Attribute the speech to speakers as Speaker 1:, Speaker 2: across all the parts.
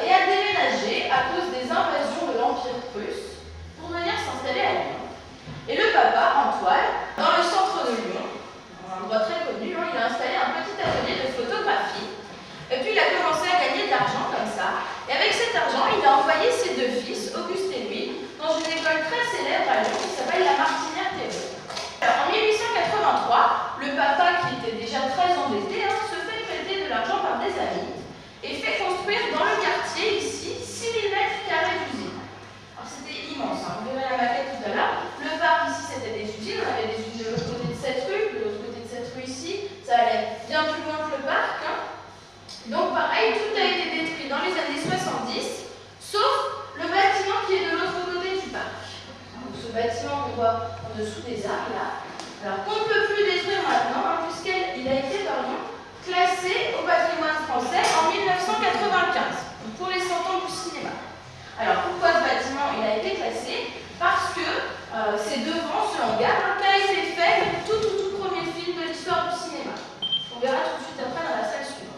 Speaker 1: et a déménagé à cause des invasions de l'Empire russe pour venir s'installer à Lyon. Et le papa, Antoine, dans le centre de Lyon, un endroit très connu, il a installé un petit atelier de photographie. Et puis il a commencé à gagner de l'argent comme ça. Et avec cet argent, il a envoyé ses deux fils, Auguste et Louis, dans une école très célèbre à Lyon qui s'appelle la Martinière Théodore. Alors en 1883, le papa, qui était déjà très endetté, se fait prêter de l'argent par des amis et fait construire dans le quartier ici 6000 mètres carrés d'usines. Alors c'était immense, vous verrez la maquette tout à l'heure. Le parc ici c'était des usines, on avait des usines de l'autre côté de cette rue, de l'autre côté de cette rue ici, ça allait bien plus loin que le parc. Donc pareil, tout a été détruit dans les années 70, sauf le bâtiment qui est de l'autre côté du parc. Donc ce bâtiment qu'on voit en dessous des arbres là, alors qu'on ne peut plus détruire maintenant, puisqu'il a été classé au patrimoine français en 1995, pour les 100 ans du cinéma. Alors pourquoi ce bâtiment il a été classé? Parce que c'est devant ce hangar qu'a été fait le tout premier film de l'histoire du cinéma. On verra tout de suite après dans la salle suivante.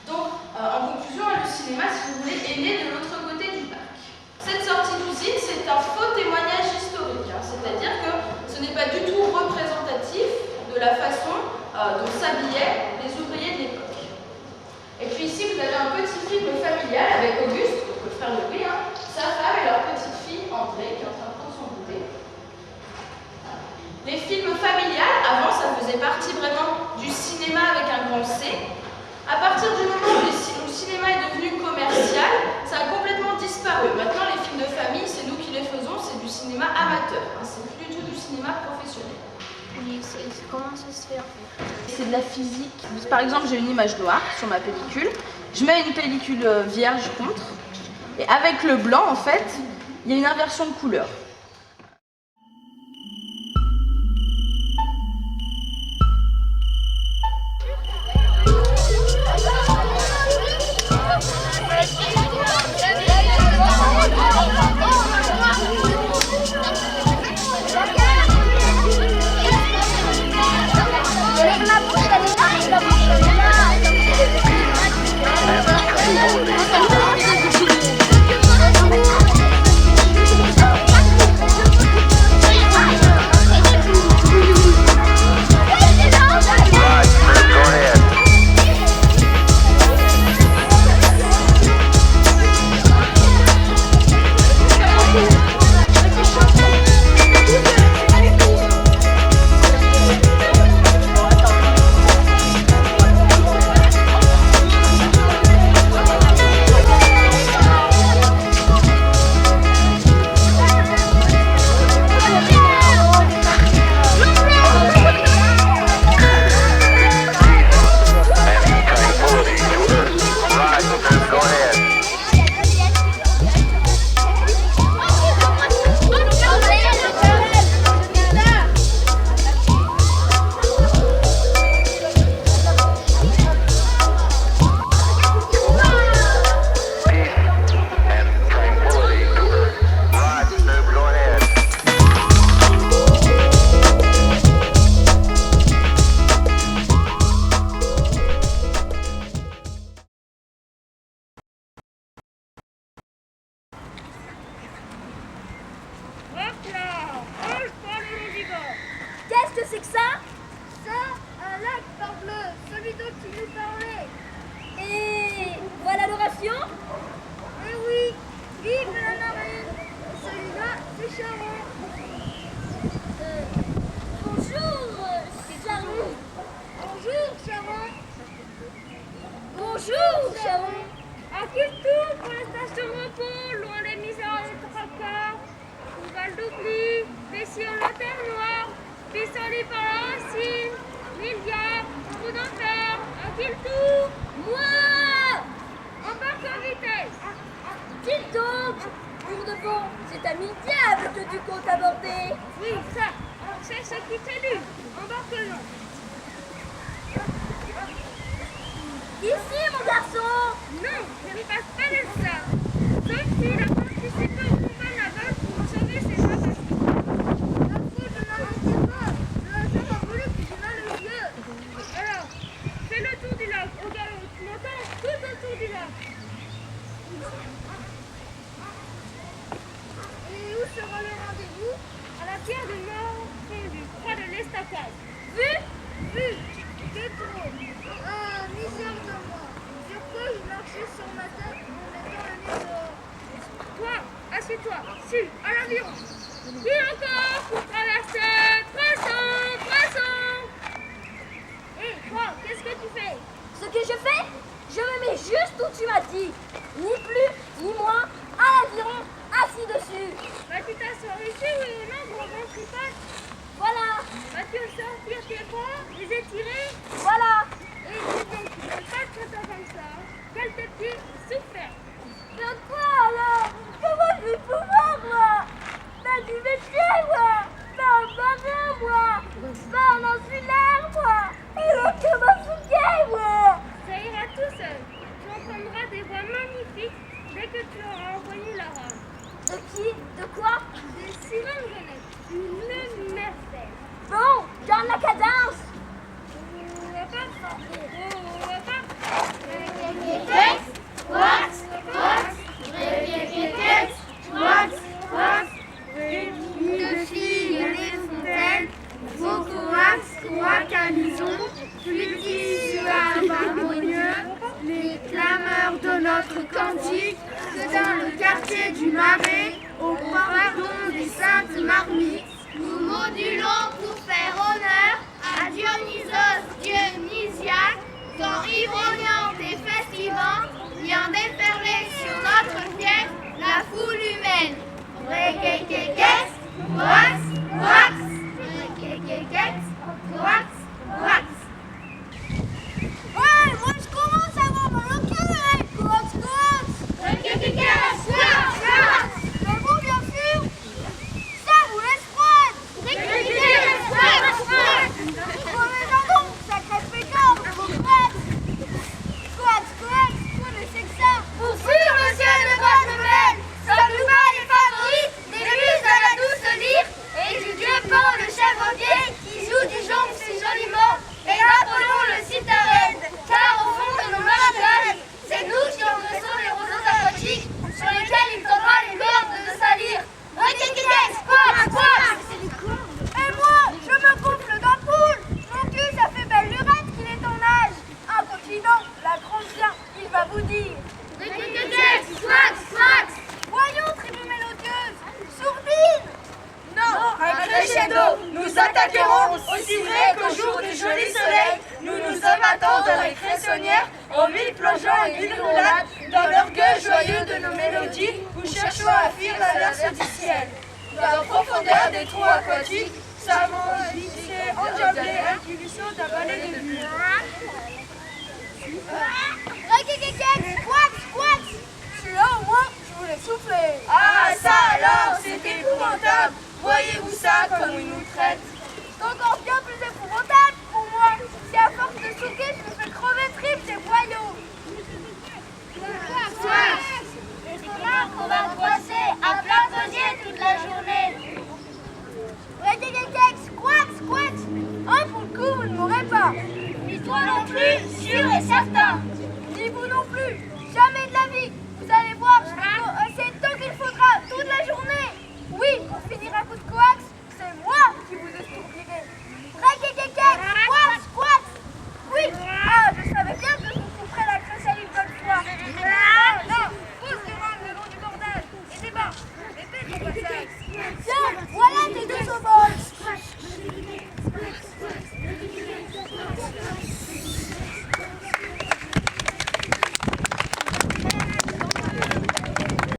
Speaker 1: Donc, en conclusion, le cinéma, si vous voulez, est né de l'autre côté du parc. Cette sortie d'usine, c'est un faux témoignage historique, c'est-à-dire que ce n'est pas du tout représentatif de la façon dont s'habillaient les ouvriers de l'époque. Et puis ici, vous avez un petit film familial avec Auguste, donc le frère de Louis, sa femme et leur petite fille André, qui est en train de prendre son goûter. Les films familiales, avant, ça faisait partie vraiment du cinéma avec un grand C. À partir du moment où le cinéma est devenu commercial, ça a complètement disparu. Maintenant, les films de famille, c'est nous qui les faisons, c'est du cinéma amateur. C'est plus du tout du cinéma professionnel.
Speaker 2: Comment ça se fait en fait?
Speaker 1: C'est de la physique. Par exemple, j'ai une image noire sur ma pellicule. Je mets une pellicule vierge contre. Et avec le blanc, en fait, il y a une inversion de couleur.
Speaker 2: Qu'est-ce que c'est que ça? Ça, un lac par bleu, celui dont tu nous parlais. Et voilà l'oration? Eh oui, vive la marine. Celui-là, c'est Charon. Bonjour, Charon. Bonjour, Charon. Bonjour, Charon. À qui tout pour la station de repos, loin des misères et des tracas. Val d'oubli, baissé en lanterne noire, pissenlit par la racine, milliards, trou d'enfer, à qui le tout? Moi! Embarque en vitesse! Qui donc? Pour de bon, c'est à 1000 diables que tu comptes aborder. Oui, ça, c'est ce qui t'est lu. Embarque-le. Ici, mon garçon! Non, je ne passe pas de ça. Sauf s'il a participé au combat naval pour sauver ses amis. La faute de ma langue pas. Le hasard a voulu que je n'aille au lieu. Alors, fais le tour du lac. Au galop, tu m'entends? Tout autour du lac. Si, à l'avion. Puis encore pour traverser. Poisson. Hé, toi, qu'est-ce que tu fais?
Speaker 3: Ce que je fais, je me mets juste où tu m'as dit. Ni plus, ni moins, à l'aviron, assis dessus.
Speaker 2: Vas-tu t'asseoir ici, oui ou non, pour voir ce qui passe?
Speaker 3: Voilà,
Speaker 2: Vas-tu sortir tes bras, les étirer?
Speaker 3: voilà.
Speaker 2: Et dis donc, tu ne peux pas te faire comme ça. Quel petit souffert.
Speaker 3: Mais quoi alors? Comment je vais pouvoir, moi? Pas du métier, moi. Pas un marin, moi. Pas un insulaire, moi. Et donc, comment souquet, moi?
Speaker 2: Ça ira tout seul. Tu entendras des voix magnifiques dès que tu auras envoyé la rame.
Speaker 3: De qui? De quoi?
Speaker 2: Des sirènes grenades. Une merveille.
Speaker 3: Bon, garde la cadence.
Speaker 4: Une fille les fontaines, vos coax à lison, flûtis harmonieux, les clameurs de notre cantique, que dans le quartier du Marais, au pardon des saintes marmites, nous modulons pour faire honneur à Dionysos Dionysiaque, quand ivrognon et festivant vient déferler sur notre fief la foule humaine. Requequequex, wax, wax. Requequequex, wax, wax. Ouais, moi je commence à avoir mal au cœur, wax, wax. Requequequex, wax, wax. Mais vous, bien sûr, ça vous laisse froide. Requequequex, wax, wax. Prenez jambon, sacré pétard, vos crêpes. Wax, wax, connaissez que ça. Pour sûr, monsieur de Bonne-Nouvelle, sommes-nous pas les favorites des muses à la douce lyre et du dieu Pan le chèvre qui joue du jonc si joliment et d'Apollon le citharène, car au fond de nos maragages, c'est nous qui engraissons les roseaux aquatiques sur lesquels il faudra les merdes de salir. Requequequex, quoi, quoi. Et moi, je me gonfle d'ampoule. Mon cul, ça fait belle lurette qu'il est en âge. Un continent, la grande vient, il va vous dire. Requequequex, wax, wax. Voyons, tribu mélodieuse, sourdine.
Speaker 5: Non, un crescendo, nous attaquerons aussi vrai qu'au jour du joli soleil. Nous nous abattons dans les cressonnières en mille plongeons et mille roulades. Dans l'orgueil joyeux de nos mélodies, nous cherchons à fuir l'averse du ciel. Dans la profondeur des trous aquatiques, savons glisser endiablé impulsion d'avaler les bulles.
Speaker 4: Requequequex, wax, wax.
Speaker 5: Celui-là au moins, je voulais souffler. Ah ça alors, c'est épouvantable. Voyez-vous ça comme ils nous traitent?
Speaker 4: C'est encore bien plus épouvantable pour moi. Si à force de souquer, je me fais crever triple ces voyous.
Speaker 3: L'estomac qu'on va brosser à plein gosier toute la journée.
Speaker 4: Requequequex, wax, wax.
Speaker 3: Oh, pour le coup, vous ne mourrez pas. Ni toi non plus, sûr et certain.
Speaker 4: Ni vous non plus. Jamais de la vie. Vous allez voir, je vais c'est tant qu'il faudra toute la journée. Oui, pour finir un coup de coax, c'est moi qui vous estourdirai. Requequequex, wax, wax. Oui, ah, je savais bien que je vous couperais la chrysalide bonne fois. Non, pousse du rang le long du bordel. Et débat, répète ton passage. Tiens, voilà tes deux sauvages.